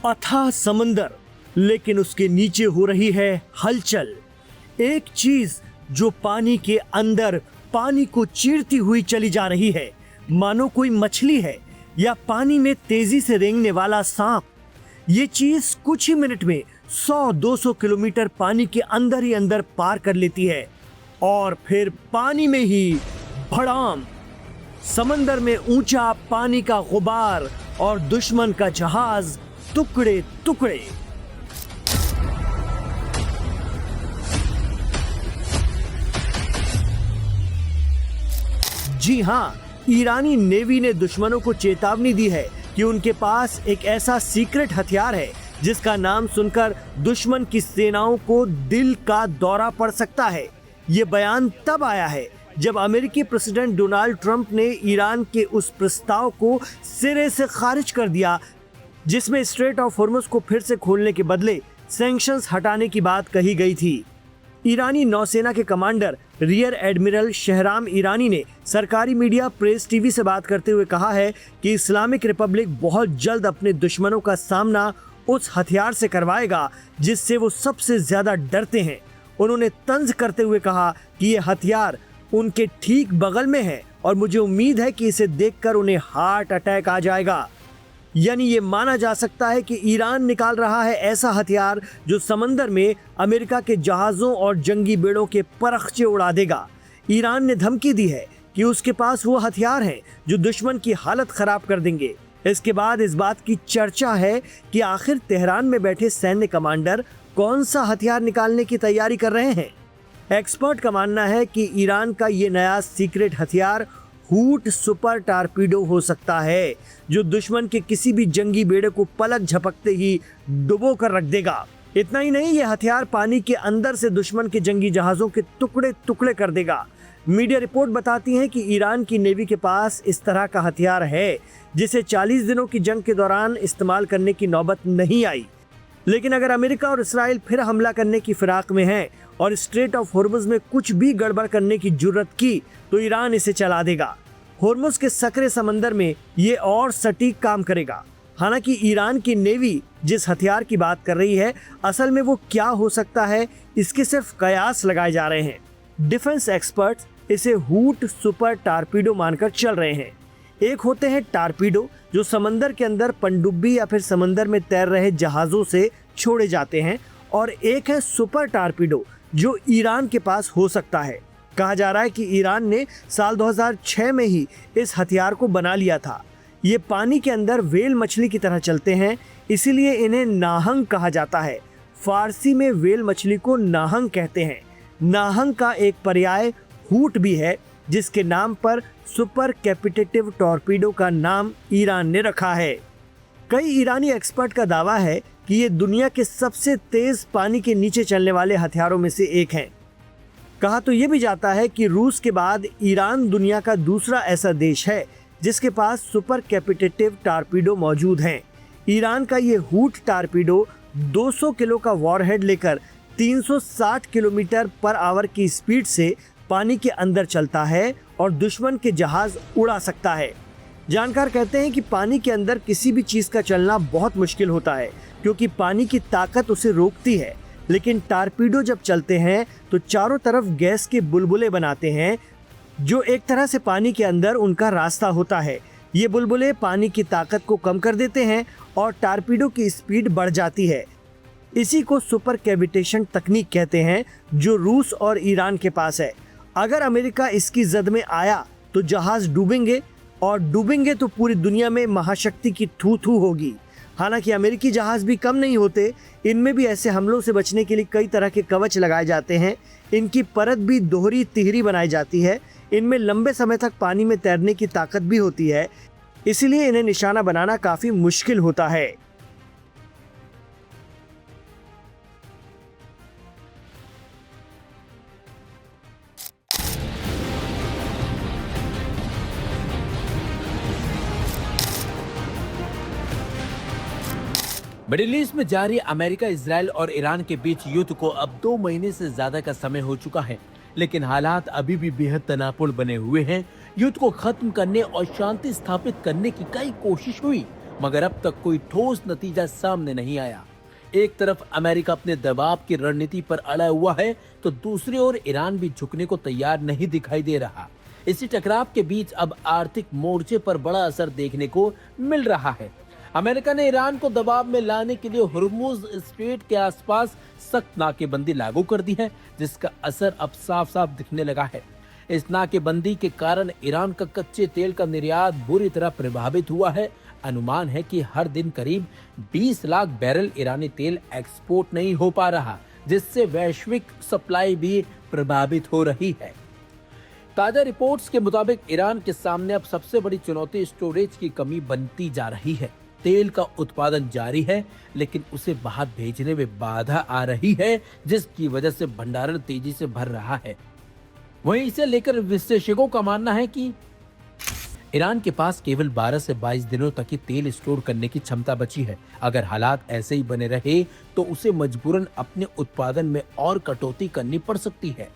अथाह समंदर, लेकिन उसके नीचे हो रही है हलचल। एक चीज जो पानी के अंदर पानी को चीरती हुई चली जा रही है, मानो कोई मछली है या पानी में तेजी से रेंगने वाला सांप। ये चीज कुछ ही मिनट में 100-200 किलोमीटर पानी के अंदर ही अंदर पार कर लेती है और फिर पानी में ही भड़ाम। समंदर में ऊंचा पानी का गुबार और दुश्मन का जहाज टुकड़े टुकड़े। जी हां, ईरानी नेवी ने दुश्मनों को चेतावनी दी है कि उनके पास एक ऐसा सीक्रेट हथियार है जिसका नाम सुनकर दुश्मन की सेनाओं को दिल का दौरा पड़ सकता है। ये बयान तब आया है जब अमेरिकी प्रेसिडेंट डोनाल्ड ट्रंप ने ईरान के उस प्रस्ताव को सिरे से खारिज कर दिया जिसमें स्ट्रेट ऑफ हॉर्मुज को फिर से खोलने के बदले सैंक्शंस हटाने की बात कही गई थी। ईरानी नौसेना के कमांडर रियर एडमिरल शहराम ईरानी ने सरकारी मीडिया प्रेस टीवी से बात करते हुए कहा है कि इस्लामिक रिपब्लिक बहुत जल्द अपने दुश्मनों का सामना उस हथियार से करवाएगा जिससे वो सबसे ज्यादा डरते हैं। उन्होंने तंज करते हुए कहा कि ये हथियार उनके ठीक बगल में है और मुझे उम्मीद है कि इसे देखकर उन्हें हार्ट अटैक आ जाएगा। यानी ये माना जा सकता है कि ईरान निकाल रहा है ऐसा हथियार जो समंदर में अमेरिका के जहाजों और जंगी बेड़ों के परखचे उड़ा देगा। ईरान ने धमकी दी है कि उसके पास वो हथियार हैं जो दुश्मन की हालत खराब कर देंगे। इसके बाद इस बात की चर्चा है कि आखिर तेहरान में बैठे सैन्य कमांडर कौन सा हथियार निकालने की तैयारी कर रहे हैं। एक्सपर्ट का मानना है कि ईरान का ये नया सीक्रेट हथियार हूट सुपर टारपीडो हो सकता है जो दुश्मन के किसी भी जंगी बेड़े को पलक झपकते ही डुबो कर रख देगा। इतना ही नहीं, यह हथियार पानी के अंदर से दुश्मन के जंगी जहाजों के टुकड़े टुकड़े कर देगा। मीडिया रिपोर्ट बताती है कि ईरान की नेवी के पास इस तरह का हथियार है जिसे 40 दिनों की जंग के दौरान इस्तेमाल करने की नौबत नहीं आई। लेकिन अगर अमेरिका और इसराइल फिर हमला करने की फिराक में हैं और स्ट्रेट ऑफ हॉर्मुज में कुछ भी गड़बड़ करने की जुर्रत की तो ईरान इसे चला देगा। हॉर्मुज के सकरे समंदर में ये और सटीक काम करेगा। हालांकि ईरान की नेवी जिस हथियार की बात कर रही है, असल में वो क्या हो सकता है, इसके सिर्फ कयास लगाए जा रहे हैं। डिफेंस एक्सपर्ट्स इसे हूट सुपर टारपीडो मानकर चल रहे हैं। एक होते हैं टारपीडो जो समंदर के अंदर पनडुब्बी या फिर समंदर में तैर रहे जहाजों से छोड़े जाते हैं, और एक है सुपर टारपीडो जो ईरान के पास हो सकता है। कहा जा रहा है कि ईरान ने साल 2006 में ही इस हथियार को बना लिया था। ये पानी के अंदर वेल मछली की तरह चलते हैं, इसीलिए इन्हें नाहंग कहा जाता है। फारसी में वेल मछली को नाहंग कहते हैं। नाहंग का एक पर्याय हूट भी है जिसके नाम पर सुपर कैपिटेटिव टॉर्पीडो का नाम ईरान ने रखा है। कई ईरानी एक्सपर्ट का दावा है कि ये दुनिया के सबसे तेज पानी के नीचे चलने वाले हथियारों में से एक हैं। कहा तो ये भी जाता है कि रूस के बाद ईरान दुनिया का दूसरा ऐसा देश है जिसके पास सुपर कैपिटेटिव टारपीडो मौजूद हैं। ईरान का ये हूट टारपीडो 200 किलो का वॉरहेड लेकर 360 किलोमीटर पर आवर की स्पीड से पानी के अंदर चलता है और दुश्मन के जहाज उड़ा सकता है। जानकार कहते हैं कि पानी के अंदर किसी भी चीज का चलना बहुत मुश्किल होता है क्योंकि पानी की ताकत उसे रोकती है, लेकिन टारपीडो जब चलते हैं तो चारों तरफ गैस के बुलबुले बनाते हैं जो एक तरह से पानी के अंदर उनका रास्ता होता है। ये बुलबुले पानी की ताकत को कम कर देते हैं और टारपीडो की स्पीड बढ़ जाती है। इसी को सुपर कैविटेशन तकनीक कहते हैं जो रूस और ईरान के पास है। अगर अमेरिका इसकी जद में आया तो जहाज डूबेंगे, और डूबेंगे तो पूरी दुनिया में महाशक्ति की थू थू होगी। हालांकि अमेरिकी जहाज भी कम नहीं होते, इनमें भी ऐसे हमलों से बचने के लिए कई तरह के कवच लगाए जाते हैं। इनकी परत भी दोहरी तिहरी बनाई जाती है। इनमें लंबे समय तक पानी में तैरने की ताकत भी होती है, इसलिए इन्हें निशाना बनाना काफी मुश्किल होता है। मिडिल ईस्ट में जारी अमेरिका, इजराइल और ईरान के बीच युद्ध को अब 2 महीने से ज्यादा का समय हो चुका है, लेकिन हालात अभी भी बेहद तनावपूर्ण बने हुए हैं। युद्ध को खत्म करने और शांति स्थापित करने की कई कोशिश हुई, मगर अब तक कोई ठोस नतीजा सामने नहीं आया। एक तरफ अमेरिका अपने दबाव की रणनीति पर अड़ा हुआ है, तो दूसरी ओर ईरान भी झुकने को तैयार नहीं दिखाई दे रहा। इसी टकराव के बीच अब आर्थिक मोर्चे पर बड़ा असर देखने को मिल रहा है। अमेरिका ने ईरान को दबाव में लाने के लिए हुर्मुज स्ट्रेट के आसपास सख्त नाकेबंदी लागू कर दी है, जिसका असर अब साफ साफ दिखने लगा है। इस नाकेबंदी के कारण ईरान का कच्चे तेल का निर्यात बुरी तरह प्रभावित हुआ है। अनुमान है कि हर दिन करीब 20 लाख बैरल ईरानी तेल एक्सपोर्ट नहीं हो पा रहा, जिससे वैश्विक सप्लाई भी प्रभावित हो रही है। ताजा रिपोर्ट्स के मुताबिक ईरान के सामने अब सबसे बड़ी चुनौती स्टोरेज की कमी बनती जा रही है। तेल का उत्पादन जारी है, लेकिन उसे बाहर भेजने में बाधा आ रही है, जिसकी वजह से भंडारण तेजी से भर रहा है। वहीं इसे लेकर विशेषज्ञों का मानना है कि ईरान के पास केवल 12 से 22 दिनों तक ही तेल स्टोर करने की क्षमता बची है। अगर हालात ऐसे ही बने रहे तो उसे मजबूरन अपने उत्पादन में और कटौती करनी पड़ सकती है।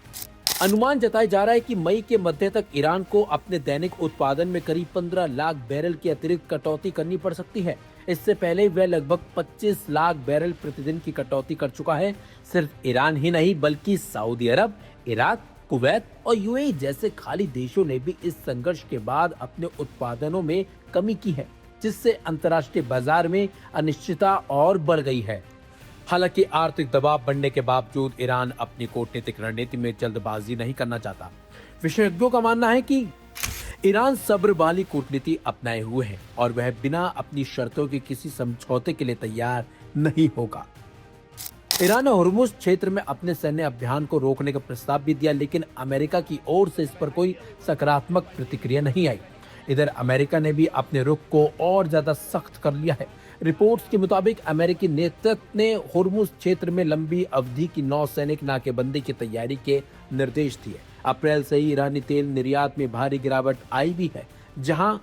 अनुमान जताया जा रहा है कि मई के मध्य तक ईरान को अपने दैनिक उत्पादन में करीब 15 लाख बैरल की अतिरिक्त कटौती करनी पड़ सकती है। इससे पहले वह लगभग 25 लाख बैरल प्रतिदिन की कटौती कर चुका है। सिर्फ ईरान ही नहीं, बल्कि सऊदी अरब, इराक, कुवैत और यूएई जैसे खाली देशों ने भी इस संघर्ष के बाद अपने उत्पादनों में कमी की है, जिससे अंतर्राष्ट्रीय बाजार में अनिश्चितता और बढ़ गई है। हालांकि आर्थिक दबाव बढ़ने के बावजूद ईरान अपनी कूटनीतिक रणनीति में जल्दबाजी नहीं करना चाहता। विशेषज्ञों का मानना है कि ईरान सब्र वाली कूटनीति अपनाए हुए है और वह बिना अपनी शर्तों के किसी समझौते के लिए तैयार नहीं होगा। ईरान ने हुर्मुज क्षेत्र में अपने सैन्य अभियान को रोकने का प्रस्ताव भी दिया, लेकिन अमेरिका की ओर से इस पर कोई सकारात्मक प्रतिक्रिया नहीं आई। इधर अमेरिका ने भी अपने रुख को और ज्यादा सख्त कर लिया है। रिपोर्ट्स के मुताबिक अमेरिकी नेतृत्व ने हुर्मुज क्षेत्र में लंबी अवधि की नौसैनिक नाकेबंदी की तैयारी के निर्देश दिए। अप्रैल से ही ईरानी तेल निर्यात में भारी गिरावट आई भी है, जहां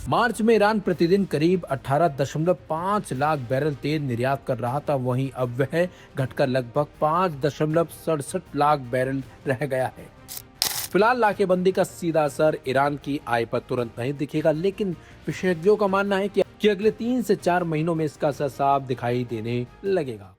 मार्च में ईरान प्रतिदिन करीब 18.5 लाख बैरल तेल निर्यात कर रहा था। वहीं अब वह घटकर लगभग 5.67 लाख बैरल रह गया है। फिलहाल नाकेबंदी का सीधा असर ईरान की आय पर तुरंत नहीं दिखेगा, लेकिन विशेषज्ञों का मानना है कि अगले 3 से 4 महीनों में इसका असर साफ दिखाई देने लगेगा।